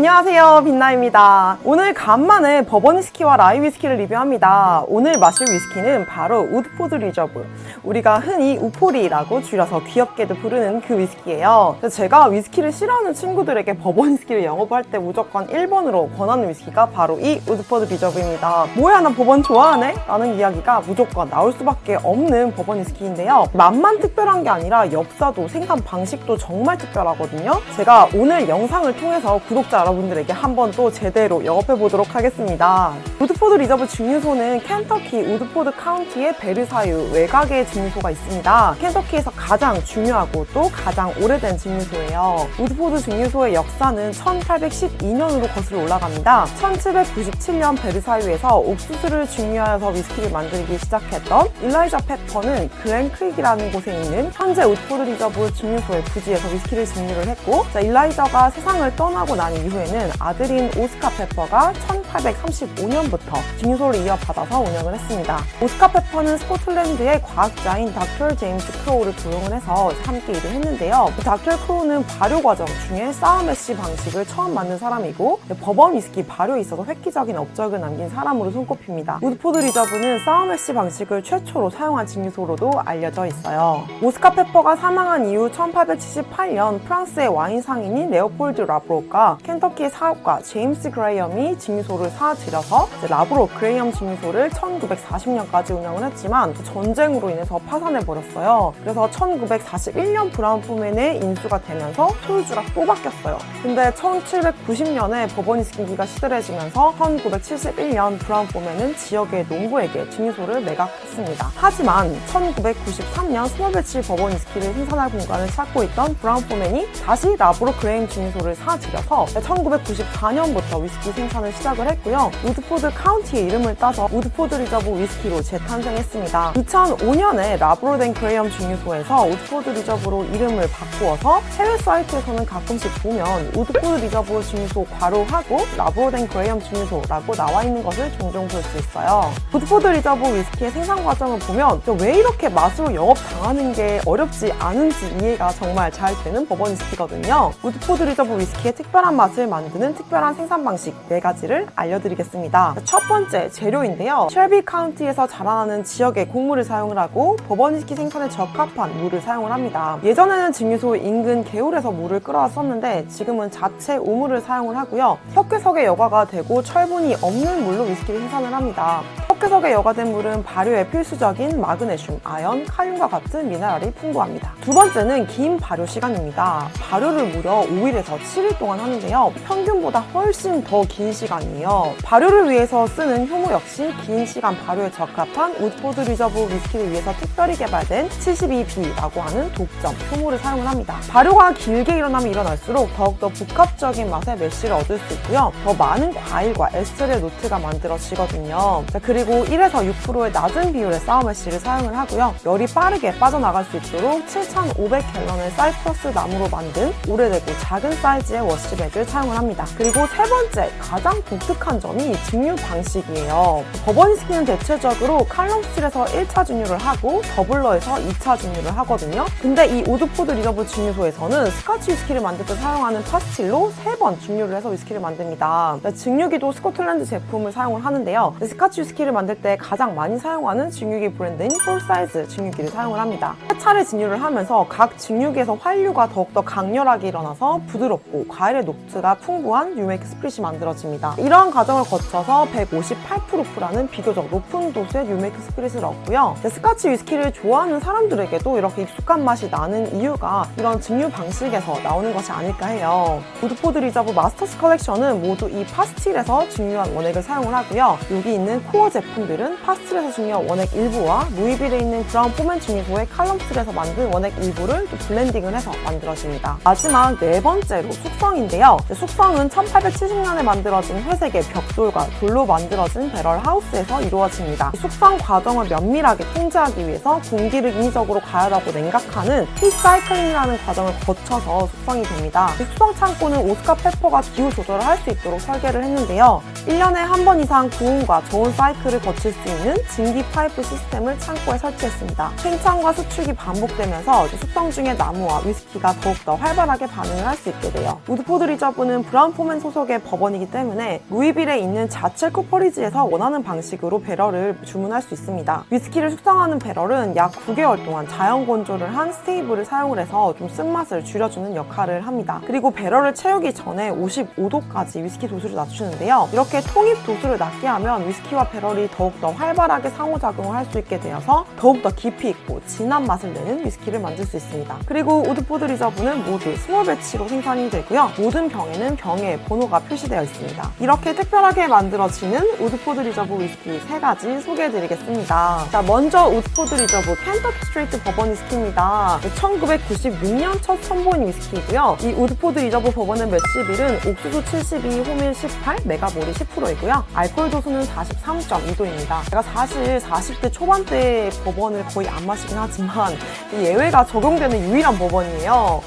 안녕하세요, 빛나입니다. 오늘 간만에 버번 위스키와 라이 위스키를 리뷰합니다. 오늘 마실 위스키는 바로 우드포드 리저브, 우리가 흔히 우포리라고 줄여서 귀엽게도 부르는 그 위스키예요. 제가 위스키를 싫어하는 친구들에게 버번 위스키를 영업할 때 무조건 1번으로 권하는 위스키가 바로 이 우드포드 리저브입니다. 뭐야, 나 버번 좋아하네? 라는 이야기가 무조건 나올 수밖에 없는 버번 위스키인데요. 맛만 특별한 게 아니라 엽사도 생산 방식도 정말 특별하거든요. 제가 오늘 영상을 통해서 구독자 여러분들에게 한 번 또 제대로 영업해보도록 하겠습니다. 우드포드 리저브 증류소는 켄터키 우드포드 카운티의 베르사유 외곽에 증류소가 있습니다. 켄터키에서 가장 중요하고 또 가장 오래된 증류소예요. 우드포드 증류소의 역사는 1812년으로 거슬러 올라갑니다. 1797년 베르사유에서 옥수수를 증류하여서 위스키를 만들기 시작했던 일라이자 페퍼는 글렌 크릭이라는 곳에 있는 현재 우드포드 리저브 증류소의 부지에서 위스키를 증류를 했고, 일라이자가 세상을 떠나고 난 이후에는 아들인 오스카 페퍼가 1835년부터 증류소를 이어받아서 운영을 했습니다. 오스카 페퍼는 스코틀랜드의 과학자인 닥터 제임스 크로우를 고용을 해서 함께 일을 했는데요. 닥터 크로우는 발효 과정 중에 사워매시 방식을 처음 만든 사람이고, 버번 위스키 발효에 있어서 획기적인 업적을 남긴 사람으로 손꼽힙니다. 우드포드 리저브는 사워매시 방식을 최초로 사용한 증류소로도 알려져 있어요. 오스카 페퍼가 사망한 이후 1878년 프랑스의 와인 상인인 레오폴드 라브로가 켄터키의 사업가 제임스 그레이엄이 증류소를 사들여서 라브로 그레이엄 증류소를 1940년까지 운영을 했지만 전쟁으로 인해서 파산해버렸어요. 그래서 1941년 브라운 포맨에 인수가 되면서 소유주가 또 바뀌었어요. 근데 1790년에 버번 위스키가 시들해지면서 1971년 브라운 포맨은 지역의 농부에게 증류소를 매각했습니다. 하지만 1993년 스몰배치 버번 위스키를 생산할 공간을 찾고 있던 브라운 포맨이 다시 라브로 그레이엄 증류소를 사들여서 1994년부터 위스키 생산을 시작을 했고요. 우드포드 카운티의 이름을 따서 우드포드 리저브 위스키로 재탄생했습니다. 2005년에 라브로덴 그레이엄 증류소에서 우드포드 리저브로 이름을 바꾸어서 해외 사이트에서는 가끔씩 보면 우드포드 리저브 증류소 괄호하고 라브로덴 그레이엄 증류소라고 나와 있는 것을 종종 볼 수 있어요. 우드포드 리저브 위스키의 생산 과정을 보면 왜 이렇게 맛으로 영업당하는 게 어렵지 않은지 이해가 정말 잘 되는 버번 위스키거든요. 우드포드 리저브 위스키의 특별한 맛을 만드는 특별한 생산 방식 4가지를 알려드리겠습니다. 첫 번째, 재료인데요. 쉘비 카운티에서 자라나는 지역의 곡물을 사용을 하고 버번 위스키 생산에 적합한 물을 사용을 합니다. 예전에는 증류소 인근 개울에서 물을 끌어왔었는데 지금은 자체 우물을 사용을 하고요. 석회석에 여과가 되고 철분이 없는 물로 위스키를 생산을 합니다. 석회석에 여과된 물은 발효에 필수적인 마그네슘, 아연, 칼륨과 같은 미네랄이 풍부합니다. 두 번째는 긴 발효 시간입니다. 발효를 무려 5일에서 7일 동안 하는데요. 평균보다 훨씬 더 긴 시간이에요. 발효를 위해서 쓰는 효모 역시 긴 시간 발효에 적합한 우드포드 리저브 위스키를 위해서 특별히 개발된 72B라고 하는 독점 효모를 사용을 합니다. 발효가 길게 일어나면 일어날수록 더욱더 복합적인 맛의 매시를 얻을 수 있고요. 더 많은 과일과 에스테르의 노트가 만들어지거든요. 그리고 1에서 6%의 낮은 비율의 사워매시를 사용을 하고요. 열이 빠르게 빠져나갈 수 있도록 7,500갤런의 사이프러스 나무로 만든 오래되고 작은 사이즈의 워시백을 사용을 합니다. 그리고 세 번째, 가장 독특한 점이 증류 방식이에요. 버번 위스키는 대체적으로 칼럼스틸에서 1차 증류를 하고 더블러에서 2차 증류를 하거든요. 근데 이 우드포드 리저브 증류소에서는 스카치 위스키를 만들 때 사용하는 파스틸로 3번 증류를 해서 위스키를 만듭니다. 증류기도 스코틀랜드 제품을 사용을 하는데요. 스카치 위스키를 만들 때 가장 많이 사용하는 증류기 브랜드인 폴사이즈 증류기를 사용을 합니다. 세 차례 증류를 하면서 각 증류기에서 환류가 더욱더 강렬하게 일어나서 부드럽고 과일의 노트가 풍부한 뉴메이크 스프릿이 만들어집니다. 이러한 과정을 거쳐서 158%라는 비교적 높은 도수의 뉴메이크 스프릿을 얻고요. 스카치 위스키를 좋아하는 사람들에게도 이렇게 익숙한 맛이 나는 이유가 이런 증류 방식에서 나오는 것이 아닐까 해요. 우드포드 리저브 마스터스 컬렉션은 모두 이 파스틸에서 증류한 원액을 사용을 하고요. 여기 있는 코어 제품들은 파스틸에서 증류한 원액 일부와 루이빌에 있는 브라운 포맨 증류소의 칼럼스틸에서 만든 원액 일부를 또 블렌딩을 해서 만들어집니다. 마지막 네 번째로 숙성인데요. 숙성은 1870년에 만들어진 회색의 벽돌과 돌로 만들어진 배럴 하우스에서 이루어집니다. 숙성 과정을 면밀하게 통제하기 위해서 공기를 인위적으로 가열하고 냉각하는 히사이클링이라는 과정을 거쳐서 숙성이 됩니다. 숙성 창고는 오스카 페퍼가 기후 조절을 할 수 있도록 설계를 했는데요. 1년에 한 번 이상 고온과 저온 사이클을 오크를 거칠 수 있는 증기 파이프 시스템을 창고에 설치했습니다. 팽창과 수축이 반복되면서 숙성 중의 나무와 위스키가 더욱더 활발하게 반응을 할 수 있게 돼요. 우드포드 리저브는 브라운-포맨 소속의 버번이기 때문에 루이빌에 있는 자체 쿠퍼리지에서 원하는 방식으로 배럴을 주문할 수 있습니다. 위스키를 숙성하는 배럴은 약 9개월 동안 자연 건조를 한 스테이블을 사용을 해서 좀 쓴맛을 줄여주는 역할을 합니다. 그리고 배럴을 채우기 전에 55도까지 위스키 도수를 낮추는데요. 이렇게 통입 도수를 낮게 하면 위스키와 배럴이 더욱더 활발하게 상호작용을 할 수 있게 되어서 더욱더 깊이 있고 진한 맛을 내는 위스키를 만들 수 있습니다. 그리고 우드포드 리저브는 모두 스몰 배치로 생산이 되고요. 모든 병에는 병에 번호가 표시되어 있습니다. 이렇게 특별하게 만들어지는 우드포드 리저브 위스키 3가지 소개해드리겠습니다. 자, 먼저 우드포드 리저브 켄터키 스트레이트 버번 위스키입니다. 1996년 첫 선보인 위스키이고요. 이 우드포드 리저브 버번의 매시빌은 옥수수 72, 호밀 18, 메가몰이 10%이고요. 알코올 도수는 43.2도입니다. 제가 사실 40대 초반대 버번을 거의 안 마시긴 하지만 예외가 적용되는 유일한 버번이에요.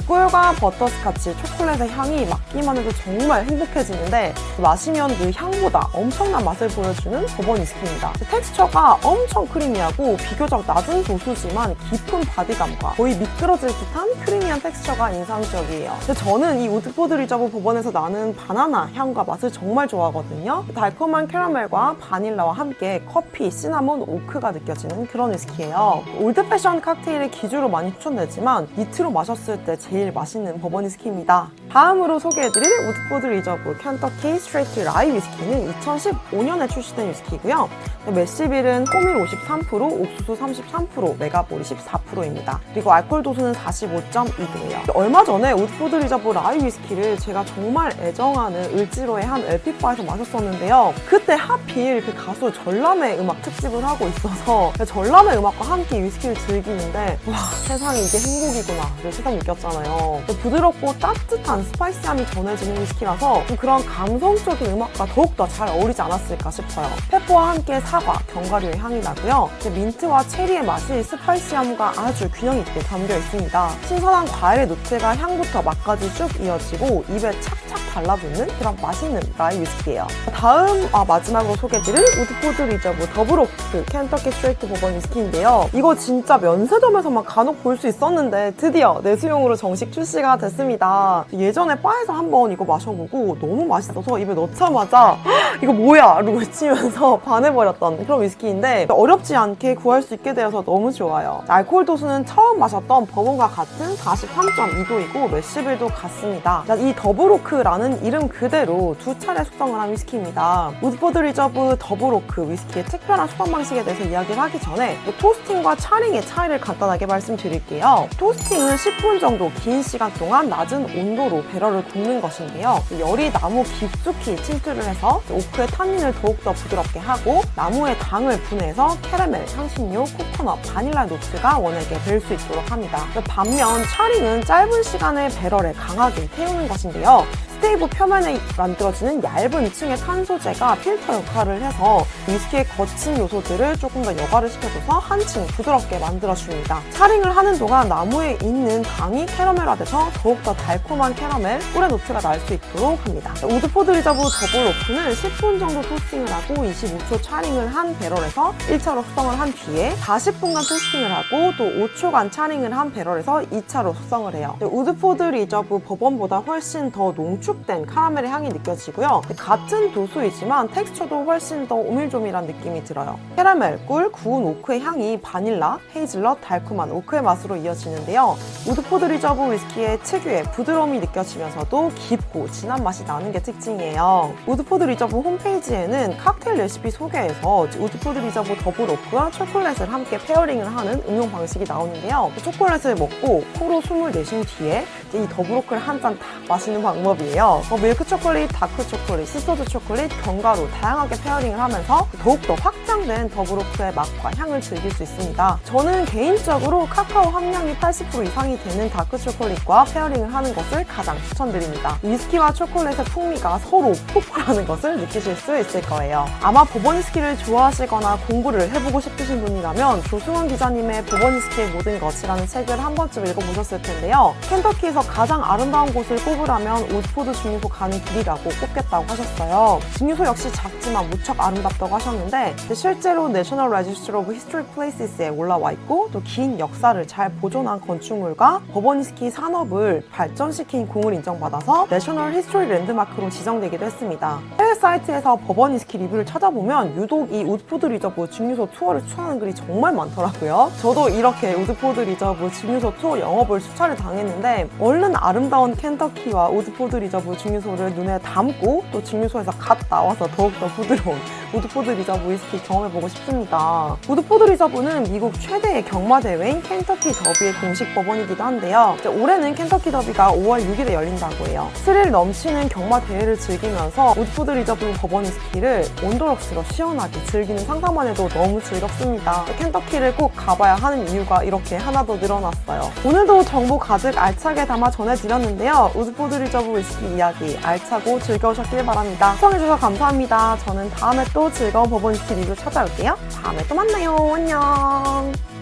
꿀과 버터스카치, 초콜릿의 향이 맡기만 해도 정말 행복해지는데 마시면 그 향보다 엄청난 맛을 보여주는 버번 위스키입니다. 텍스처가 엄청 크리미하고 비교적 낮은 도수지만 깊은 바디감과 거의 미끄러질 듯한 크리미한 텍스처가 인상적이에요. 근데 저는 이 우드포드 리저브 버번에서 나는 바나나 향과 맛을 정말 좋아하거든요. 달콤한 캐러멜과 바닐라와 함께 커피, 시나몬, 오크가 느껴지는 그런 위스키예요. 올드 패션 칵테일의 기주로 많이 추천되지만 니트로 마셨을 때 제일 맛있는 버번 위스키입니다. 다음으로 소개해드릴 우드포드 리저브 켄터키 스트레이트 라이 위스키는 2015년에 출시된 위스키고요. 매시빌은 호밀 53%, 옥수수 33%, 메가몰이 14%입니다. 그리고 알코올 도수는 45.2도예요. 얼마 전에 우드포드 리저브 라이 위스키를 제가 정말 애정하는 을지로의 한 LP바에서 마셨었는데요. 그때 하필 그 가수 전람회 음악 특집을 하고 있어서 전람회 음악과 함께 위스키를 즐기는데 와, 세상에 이게 행복이구나 를 새삼 느꼈잖아요. 부드럽고 따뜻한 스파이시함이 전해지는 위스키라서 그런 감성적인 음악과 더욱더 잘 어울리지 않았을까 싶어요. 페퍼와 함께 사과, 견과류의 향이 나고요. 민트와 체리의 맛이 스파이시함과 아주 균형 있게 담겨 있습니다. 신선한 과일의 노트가 향부터 맛까지 쭉 이어지고 입에 착착 달라붙는 그런 맛있는 라이 위스키예요. 다음 마지막으로 소개해드릴 우드포드 리저브 더블오크 켄터키 스트레이트 버번 위스키인데요. 이거 진짜 면세점에서만 간혹 볼 수 있었는데 드디어 내수용으로 정식 출시가 됐습니다. 예전에 바에서 한번 이거 마셔보고 너무 맛있어서 입에 넣자마자 이거 뭐야? 라고 외치면서 반해버렸던 그런 위스키인데 어렵지 않게 구할 수 있게 되어서 너무 좋아요. 알코올 도수는 처음 마셨던 버번과 같은 43.2도이고 매시빌도 같습니다. 이 더블오크라는 이름 그대로 2차례 숙성을 한 위스키입니다. 우드포드 리저브 더블오크 위스키의 특별한 숙성 방식에 대해서 이야기를 하기 전에 토스팅과 차링의 차이를 간단하게 말씀드릴게요. 토스팅은 10분 정도 긴 시간 동안 낮은 온도로 배럴을 굽는 것인데요. 열이 나무 깊숙이 침투를 해서 오크의 탄닌을 더욱더 부드럽게 하고 나무의 당을 분해해서 캐러멜, 향신료, 코코넛, 바닐라 노트가 원액에 뵐 수 있도록 합니다. 반면 차링은 짧은 시간에 배럴에 강하게 태우는 것인데요. 스테이브 표면에 만들어지는 얇은 층의 탄소재가 필터 역할을 해서 위스키의 거친 요소들을 조금 더 여과를 시켜줘서 한층 부드럽게 만들어줍니다. 차링을 하는 동안 나무에 있는 당이 캐러멜화돼서 더욱더 달콤한 캐러멜, 꿀의 노트가 날 수 있도록 합니다. 우드포드 리저브 더블오크는 10분 정도 토스팅을 하고 25초 차링을 한 배럴에서 1차로 숙성을 한 뒤에 40분간 토스팅을 하고 또 5초간 차링을 한 배럴에서 2차로 숙성을 해요. 우드포드 리저브 버번보다 훨씬 더 농축된 카라멜의 향이 느껴지고요. 같은 도수이지만 텍스처도 훨씬 더 오밀조밀한 느낌이 들어요. 캐러멜, 꿀, 구운 오크의 향이 바닐라, 헤이즐넛, 달콤한 오크의 맛으로 이어지는데요. 우드포드 리저브 위스키의 특유의 부드러움이 느껴지면서도 깊고 진한 맛이 나는 게 특징이에요. 우드포드 리저브 홈페이지에는 칵테일 레시피 소개에서 우드포드 리저브 더블오크와 초콜릿을 함께 페어링을 하는 응용 방식이 나오는데요. 초콜릿을 먹고 코로 숨을 내쉰 뒤에 이 더블오크를 한 잔 딱 마시는 방법이에요. 밀크 초콜릿, 다크 초콜릿, 시소드 초콜릿, 견과류 다양하게 페어링을 하면서 더욱더 확장된 더블오크의 맛과 향을 즐길 수 있습니다. 저는 개인적으로 카카오 함량이 80% 이상이 되는 다크 초콜릿과 페어링을 하는 것을 가장 추천드립니다. 위스키와 초콜릿의 풍미가 서로 폭발하는 것을 느끼실 수 있을 거예요. 아마 버번 위스키를 좋아하시거나 공부를 해보고 싶으신 분이라면 조승원 기자님의 버번 위스키의 모든 것이라는 책을 한 번쯤 읽어보셨을 텐데요. 켄터키에서 가장 아름다운 곳을 꼽으라면 우드포드 증류소 가는 길이라고 꼽겠다고 하셨어요. 증류소 역시 작지만 무척 아름답다고 하셨는데 실제로 내셔널 레지스터 오브 히스토릭 플레이스에 올라와 있고 또 긴 역사를 잘 보존한 건축물과 버번 위스키 산업을 발전시킨 공을 인정받아서 내셔널 히스토리 랜드마크로 지정되기도 했습니다. 해외 사이트에서 버번 위스키 리뷰를 찾아보면 유독 이 우드포드 리저브 증류소 투어를 추천하는 글이 정말 많더라고요. 저도 이렇게 우드포드 리저브 증류소 투어 영업을 수차례 당했는데 얼른 아름다운 켄터키와 우드포드 리저브 증류소를 눈에 담고 또 증류소에서 갓 나와서 더욱더 부드러운 우드포드 리저브 위스키 경험해보고 싶습니다. 우드포드 리저브는 미국 최대의 경마 대회인 켄터키 더비의 공식 버번이기도 한데요. 올해는 켄터키 더비가 5월 6일에 열린다고 해요. 스릴 넘치는 경마 대회를 즐기면서 우드포드 리저브 버번 위스키를 온도록스로 시원하게 즐기는 상상만 해도 너무 즐겁습니다. 켄터키를 꼭 가봐야 하는 이유가 이렇게 하나 더 늘어났어요. 오늘도 정보 가득 알차게 담아 전해드렸는데요. 우드포드 리저브 위스키 이야기 알차고 즐거우셨길 바랍니다. 시청해주셔서 감사합니다. 저는 다음에 또 즐거운 버번 위스키 리뷰 찾아올게요. 다음에 또 만나요. 안녕.